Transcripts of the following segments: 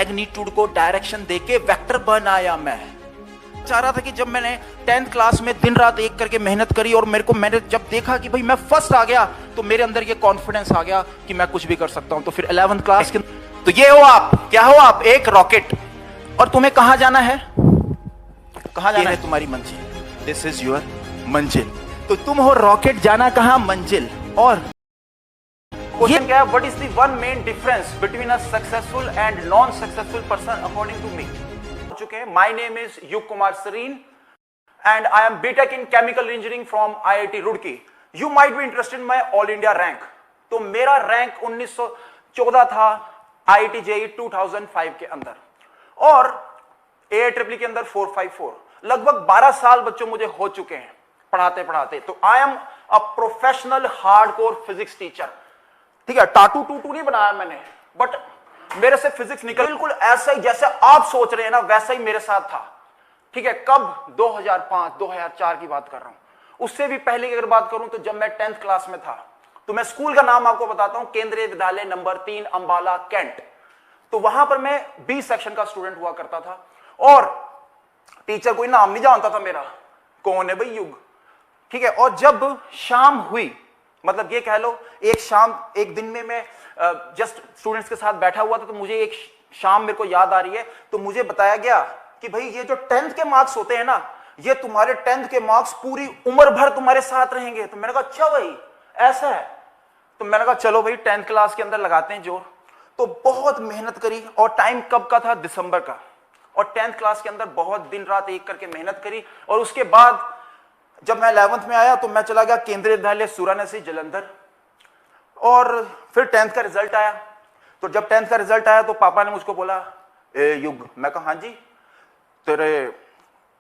Magnitude को direction देके vector बनाया। मैं चाह रहा था कि जब मैंने 10th क्लास में दिन रात एक करके मेहनत करी और मैंने जब देखा कि भाई मैं फर्स्ट आ गया, तो मेरे अंदर ये कॉन्फिडेंस आ गया कि मैं कुछ भी कर सकता हूं। तो फिर 11th क्लास के तो ये हो आप, क्या हो आप? एक रॉकेट। और तुम्हें कहां जाना है? कहां जाना है? तुम्हारी मंजिल। दिस इज योर मंजिल। तो तुम हो रॉकेट, जाना कहां? मंजिल। और क्वेश्चन क्या है? What is the one main difference between a successful and non successful person according to me? चुके हैं। My name is Yug Kumar Sareen and I am BTech in chemical engineering from IIT Roorkee. You might be interested in my all India rank. तो मेरा rank 1914 था IIT JEE 2005 के अंदर, और एआईट्रिपल के अंदर 454। लगभग 12 साल बच्चों मुझे हो चुके हैं पढ़ाते पढ़ाते। तो I am a professional hardcore physics teacher. ठीक है, टाटू टूटू नहीं बनाया मैंने, बट मेरे से फिजिक्स निकल बिल्कुल ऐसा ही जैसे आप सोच रहे हैं ना, वैसा ही मेरे साथ था। ठीक है, कब? 2005 2004 की बात कर रहा हूं। उससे भी पहले की अगर बात करूं तो जब मैं 10th क्लास में था, तो मैं स्कूल का नाम आपको बताता हूं, केंद्रीय विद्यालय नंबर 3 अंबाला कैंट। तो वहां पर मैं बी सेक्शन का स्टूडेंट हुआ करता था, और टीचर कोई नाम नहीं जानता था मेरा, कौन है भाई? युग। ठीक है, और जब शाम हुई, मतलब ये कह लो एक शाम, एक दिन में मैं जस्ट स्टूडेंट्स के साथ बैठा हुआ था, तो मुझे एक शाम मेरे को याद आ रही है, तो मुझे बताया गया कि भाई ये जो 10th के मार्क्स होते हैं ना, ये तुम्हारे 10th के मार्क्स पूरी उम्र भर तुम्हारे साथ रहेंगे। तो मैंने कहा अच्छा भाई ऐसा है। तो मैंने कहा चलो भाई 10th क्लास के अंदर लगाते हैं जोर। तो बहुत मेहनत करी, और टाइम कब का था? दिसंबर का। और 10th क्लास के अंदर बहुत दिन रात एक करके मेहनत करी, और उसके बाद जब मैं 11th में आया तो मैं चला गया केंद्रीय विद्यालय सूरानसी जलंधर, और फिर 10th का रिजल्ट आया। तो जब 10th का रिजल्ट आया तो पापा ने मुझको बोला, ए युग। मैं कहा हाँ जी। तेरे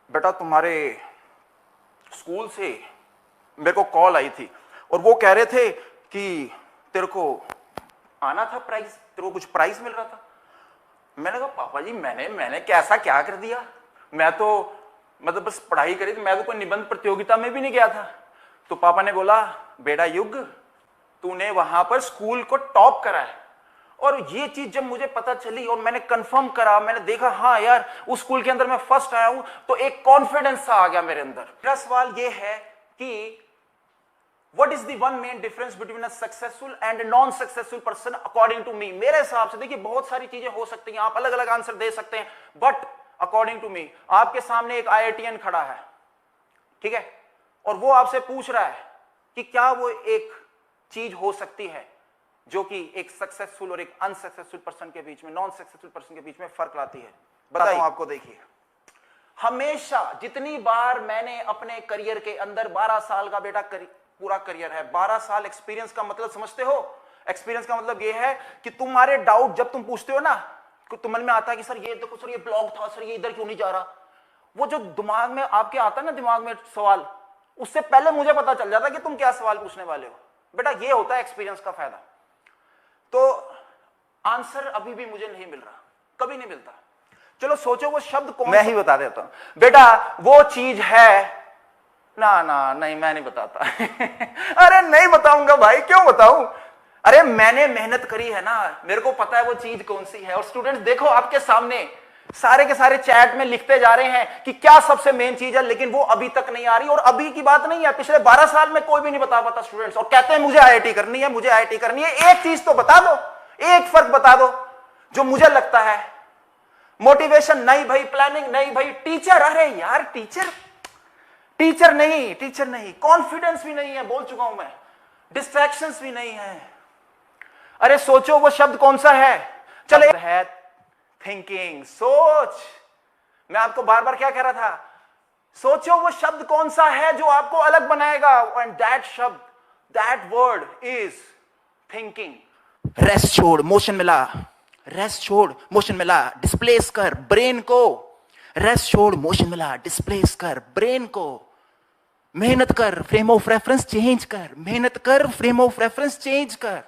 बेटा तुम्हारे स्कूल से मेरे को कॉल आई थी, और वो कह रहे थे कि तेरे को आना था प्राइज, तेरे को कुछ प्राइज मिल रहा था। मैंने कहा पापा जी मैंने कैसा क्या कर दिया? मैं तो मतलब बस पढ़ाई करी थी, मैं तो कोई निबंध प्रतियोगिता में भी नहीं गया था। तो पापा ने बोला बेटा युग, तूने वहां पर स्कूल को टॉप करा है। और ये चीज जब मुझे पता चली और मैंने कंफर्म करा, मैंने देखा हाँ यार उस स्कूल के अंदर मैं फर्स्ट आया हूं, तो एक कॉन्फिडेंस सा आ गया मेरे अंदर। मेरा सवाल ये है कि what is the one main difference between a successful and non successful person according to me? मेरे हिसाब से देखिए बहुत सारी चीजें हो सकती हैं, आप अलग अलग आंसर दे सकते हैं, बट अकॉर्डिंग टू मी आपके सामने एक आईआईटीएन खड़ा है, ठीक है, और वो आपसे पूछ रहा है कि क्या वो एक चीज हो सकती है जो कि एक सक्सेसफुल और एक अनसक्सेसफुल पर्सन के बीच में, नॉन सक्सेसफुल पर्सन के बीच में फर्क लाती है। बताता हूं आपको। देखिए, हमेशा जितनी बार मैंने अपने करियर के अंदर 12 साल का बेटा पूरा करियर है, 12 साल एक्सपीरियंस का मतलब समझते हो? एक्सपीरियंस का मतलब यह है कि तुम्हारे डाउट जब तुम पूछते हो ना, तो मन में आता है कि सर ये देखो, सर ये ब्लॉक था, सर ये इधर क्यों नहीं जा रहा, वो जो दिमाग में आपके आता है ना, दिमाग में सवाल, उससे पहले मुझे पता चल जाता है कि तुम क्या सवाल पूछने वाले हो। बेटा ये होता है एक्सपीरियंस का फायदा। तो आंसर अभी भी मुझे नहीं मिल रहा, कभी नहीं मिलता। चलो सोचो वो शब्द कौन? मैं ही बता देता हूं। बेटा वो चीज है ना, नहीं मैं नहीं बताता। अरे नहीं बताऊंगा भाई, क्यों बताऊं? अरे मैंने मेहनत करी है ना, मेरे को पता है वो चीज कौन सी है। और स्टूडेंट्स देखो आपके सामने सारे के सारे चैट में लिखते जा रहे हैं कि क्या सबसे मेन चीज है, लेकिन वो अभी तक नहीं आ रही। और अभी की बात नहीं है, पिछले 12 साल में कोई भी नहीं बता पाता स्टूडेंट्स, और कहते हैं मुझे आईआईटी करनी है, मुझे आईआईटी करनी है। एक चीज तो बता दो, एक फर्क बता दो जो मुझे लगता है। मोटिवेशन नहीं भाई, प्लानिंग नहीं भाई, टीचर, अरे यार टीचर नहीं, कॉन्फिडेंस भी नहीं है, बोल चुका हूं मैं, डिस्ट्रैक्शंस भी नहीं है। अरे सोचो वो शब्द कौन सा है? चले है थिंकिंग, सोच। मैं आपको बार बार क्या कह रहा था? सोचो वो शब्द कौन सा है जो आपको अलग बनाएगा, एंड दैट शब्द, that word is thinking. Rest छोड़, मोशन मिला, रेस्ट छोड़, मोशन मिला, डिस्प्लेस कर ब्रेन को। रेस्ट छोड़, मोशन मिला, डिस्प्लेस कर ब्रेन को। मेहनत कर, फ्रेम ऑफ रेफरेंस चेंज कर, मेहनत कर, फ्रेम ऑफ रेफरेंस चेंज कर।